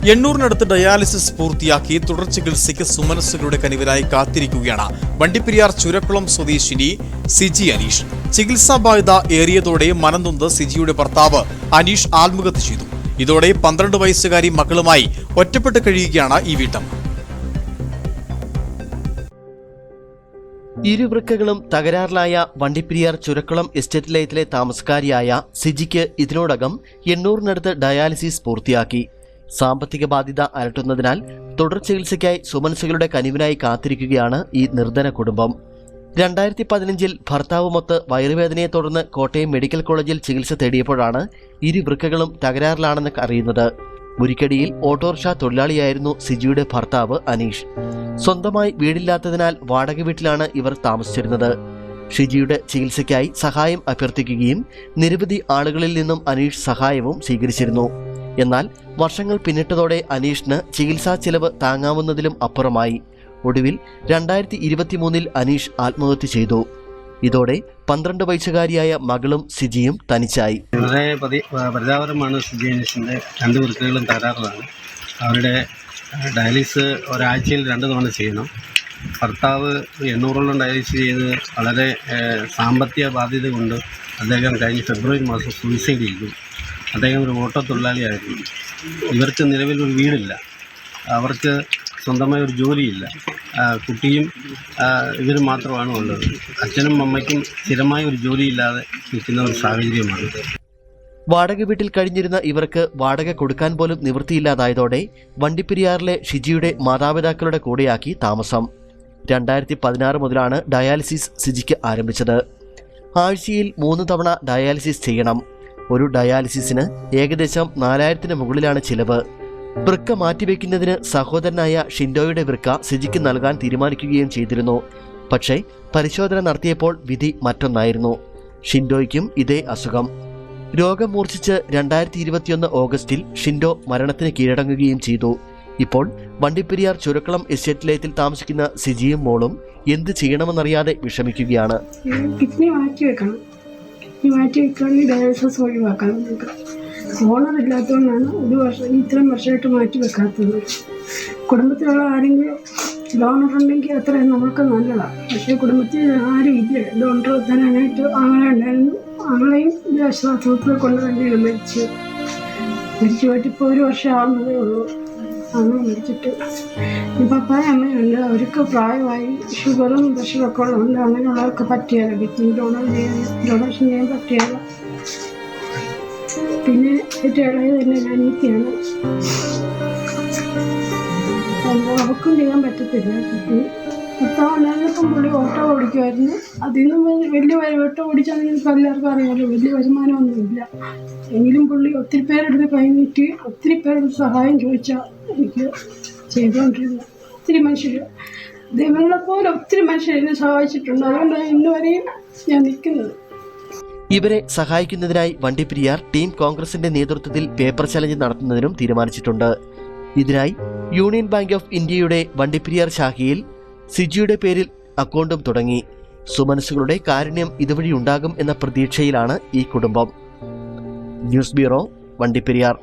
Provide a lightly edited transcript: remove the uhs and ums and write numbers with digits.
800-നടുത്ത് dialysis പൂർത്തിയാക്കി തുടർ ചികിത്സയ്ക്ക് സുമനസ്സുകളുടെ കനിവിനായി കാത്തിരിക്കുകയാണ് വണ്ടിപ്പെരിയാർ ചുരക്കുളം സ്വദേശിനി സിജി അനീഷ്. ചികിത്സാ ബാധ്യത ഏറിയതോടെ മനംനൊന്ത് സിജിയുടെ ഭർത്താവ് അനീഷ് ആത്മഹത്യ ചെയ്തു. ഇതോടെ 12 വയസ്സുകാരി മകളുമായി ഒറ്റപ്പെട്ട് കഴിയുകയാണ് ഈ വീട്ടമ്മ. ഇരുവൃക്കകളും തകരാറിലായ വണ്ടിപ്പെരിയാർ ചുരക്കുളം എസ്റ്റേറ്റ് ലയത്തിലെ താമസക്കാരിയായ സിജിക്ക് ഇതിനോടകം 800-നടുത്ത് ഡയാലിസിസ് പൂർത്തിയാക്കി. സാമ്പത്തിക ബാധ്യത അലട്ടുന്നതിനാൽ തുടർ ചികിത്സയ്ക്കായി സുമനസ്സുകളുടെ കനിവിനായി കാത്തിരിക്കുകയാണ് ഈ നിർധന കുടുംബം. 2015-ൽ ഭർത്താവുമൊത്ത് വയറുവേദനയെ തുടർന്ന് കോട്ടയം മെഡിക്കൽ കോളേജിൽ ചികിത്സ തേടിയപ്പോഴാണ് ഇരുവൃക്കകളും തകരാറിലാണെന്ന് അറിയുന്നത്. മുരിക്കടിയിൽ ഓട്ടോറിക്ഷ തൊഴിലാളിയായിരുന്നു സിജിയുടെ ഭർത്താവ് അനീഷ്. സ്വന്തമായി വീടില്ലാത്തതിനാൽ വാടക വീട്ടിലാണ് ഇവർ താമസിച്ചിരുന്നത്. ഷിജിയുടെ ചികിത്സയ്ക്കായി സഹായം അഭ്യർത്ഥിക്കുകയും നിരവധി ആളുകളിൽ നിന്നും അനീഷ് സഹായവും സ്വീകരിച്ചിരുന്നു. എന്നാൽ വർഷങ്ങൾ പിന്നിട്ടതോടെ അനീഷിന് ചികിത്സാ ചെലവ് താങ്ങാവുന്നതിലും അപ്പുറമായി. ഒടുവിൽ 2023-ൽ അനീഷ് ആത്മഹത്യ ചെയ്തു. ഇതോടെ 12 വയസ്സുകാരിയായ മകളും സിജിയും തനിച്ചായി. വളരെ പരിതാപകരമാണ്. സിജി അനീഷിൻ്റെ 2 വൃക്കകളും തകരാറിലാണ്. അവരുടെ ഡയാലിസിസ് ഒരാഴ്ചയിൽ 2 തവണ ചെയ്യണം. ഭർത്താവ് 800-ഓളം ഡയാലിസിസ് ചെയ്ത് വളരെ സാമ്പത്തിക ബാധ്യത കൊണ്ട് അദ്ദേഹം കഴിഞ്ഞ ഫെബ്രുവരി മാസം സൂയിസൈഡ് ചെയ്തു. അദ്ദേഹം ഒരു ഓട്ടോ തൊഴിലാളിയായിരുന്നു. ഇവർക്ക് നിലവിൽ ഒരു വീടില്ല, അവർക്ക് സ്വന്തമായ ഒരു ജോലിയില്ല. കുട്ടിയും ഇവർ മാത്രമാണ് ഉള്ളത്. അച്ഛനും അമ്മയ്ക്കും സ്ഥിരമായ ഒരു ജോലിയില്ലാതെ നിൽക്കുന്ന ഒരു സാഹചര്യമാണ്. വാടക വീട്ടിൽ കഴിഞ്ഞിരുന്ന ഇവർക്ക് വാടക കൊടുക്കാൻ പോലും നിവൃത്തിയില്ലാതായതോടെ വണ്ടിപ്പെരിയാറിലെ ഷിജിയുടെ മാതാപിതാക്കളുടെ കൂടെയാക്കി താമസം. 2016 മുതലാണ് ഡയാലിസിസ് സിജിക്ക് ആരംഭിച്ചത്. ആഴ്ചയിൽ 3 തവണ ഡയാലിസിസ് ചെയ്യണം. ഒരു ഡയാലിസിസിന് ഏകദേശം 4000-ന് മുകളിലാണ് ചിലവ്. വൃക്ക മാറ്റിവെക്കുന്നതിന് സഹോദരനായ ഷിൻഡോയുടെ വൃക്ക സിജിക്ക് നൽകാൻ തീരുമാനിക്കുകയും ചെയ്തിരുന്നു. പക്ഷേ പരിശോധന നടത്തിയപ്പോൾ വിധി മറ്റൊന്നായിരുന്നു. ഷിൻഡോയ്ക്കും ഇതേ അസുഖം. രോഗം മൂർച്ഛിച്ച് 2021 ഓഗസ്റ്റിൽ ഷിൻഡോ മരണത്തിന് കീഴടങ്ങുകയും ചെയ്തു. ഇപ്പോൾ വണ്ടിപ്പെരിയാർ ചുരക്കുളം എസ്റ്റേറ്റ് ലയത്തിൽ താമസിക്കുന്ന സിജിയും മോളും എന്ത് ചെയ്യണമെന്നറിയാതെ വിഷമിക്കുകയാണ്. കിഡ്നി മാറ്റിവെക്കുകയാണെങ്കിൽ ഡയാലിസിസ് ഒഴിവാക്കാം. ഓണറില്ലാത്തതുകൊണ്ടാണ് ഇത്രയും വർഷമായിട്ട് മാറ്റി വെക്കാത്തത്. കുടുംബത്തിലുള്ള ആരെങ്കിലും ഡോണർ ഉണ്ടെങ്കിൽ അത്രയും നമുക്ക് നല്ലതാണ്. പക്ഷേ കുടുംബത്തിൽ ആരും ഇല്ല ഡോണർ തരാനായിട്ട്. ആങ്ങളെ ഉണ്ടായിരുന്നു. ആങ്ങളെയും ആശ്വാസത്തിൽ കൊണ്ട് തന്നെയാണ് മരിച്ചു പോയിട്ട് ഇപ്പോൾ 1 വർഷം ആവുന്നതേ ഉള്ളൂ. അങ്ങനെ മരിച്ചിട്ട് പപ്പായ അമ്മയുണ്ട്. അവർക്ക് പ്രായമായി ഷുഗറും പ്രഷറൊക്കെ ഉള്ളതുകൊണ്ട് അങ്ങനെയുള്ളവർക്ക് പറ്റിയാലോ കിഡ്നി ഡൊണേഷൻ ചെയ്യാൻ പറ്റിയാലോ. പിന്നെ ഏറ്റവും ഇളയത് തന്നെ അനീത്തിയാണ്. അവർക്കും ചെയ്യാൻ പറ്റത്തില്ല. കിഡ്നി ഭർത്താവുണ്ടായിരുന്നപ്പം പുള്ളി ഓട്ടോ ഓടിക്കുമായിരുന്നു. അതിൽ നിന്ന് വലിയ ഓട്ടോ ഓടിച്ചാൽ നിങ്ങൾക്ക് എല്ലാവർക്കും അറിയാമല്ലോ, വലിയ വരുമാനമൊന്നുമില്ല. എങ്കിലും പുള്ളി ഒത്തിരി പേരെടുത്ത് കഴിഞ്ഞിട്ട് ഒത്തിരി പേരുടെ സഹായം ചോദിച്ചാൽ എനിക്ക് ചെയ്തുകൊണ്ടിരുന്നു. ഒത്തിരി മനുഷ്യർ ദൈവങ്ങളെപ്പോലെ ഒത്തിരി മനുഷ്യർ എന്നെ സഹായിച്ചിട്ടുണ്ട്. അതുകൊണ്ടാണ് ഇന്നുവരെയും ഞാൻ നിൽക്കുന്നത്. ഇവരെ സഹായിക്കുന്നതിനായി വണ്ടിപ്പെരിയാർ ടീം കോൺഗ്രസിന്റെ നേതൃത്വത്തിൽ പേപ്പർ ചലഞ്ച് നടത്തുന്നതിനും തീരുമാനിച്ചിട്ടുണ്ട്. ഇതിനായി യൂണിയൻ ബാങ്ക് ഓഫ് ഇന്ത്യയുടെ വണ്ടിപ്പെരിയാർ ശാഖയിൽ സിജിയുടെ പേരിൽ അക്കൗണ്ടും തുടങ്ങി. സുമനസ്സുകളുടെ കാരുണ്യം ഇതുവഴി ഉണ്ടാകും എന്ന പ്രതീക്ഷയിലാണ് ഈ കുടുംബം. News bureau, Vandiperiyar.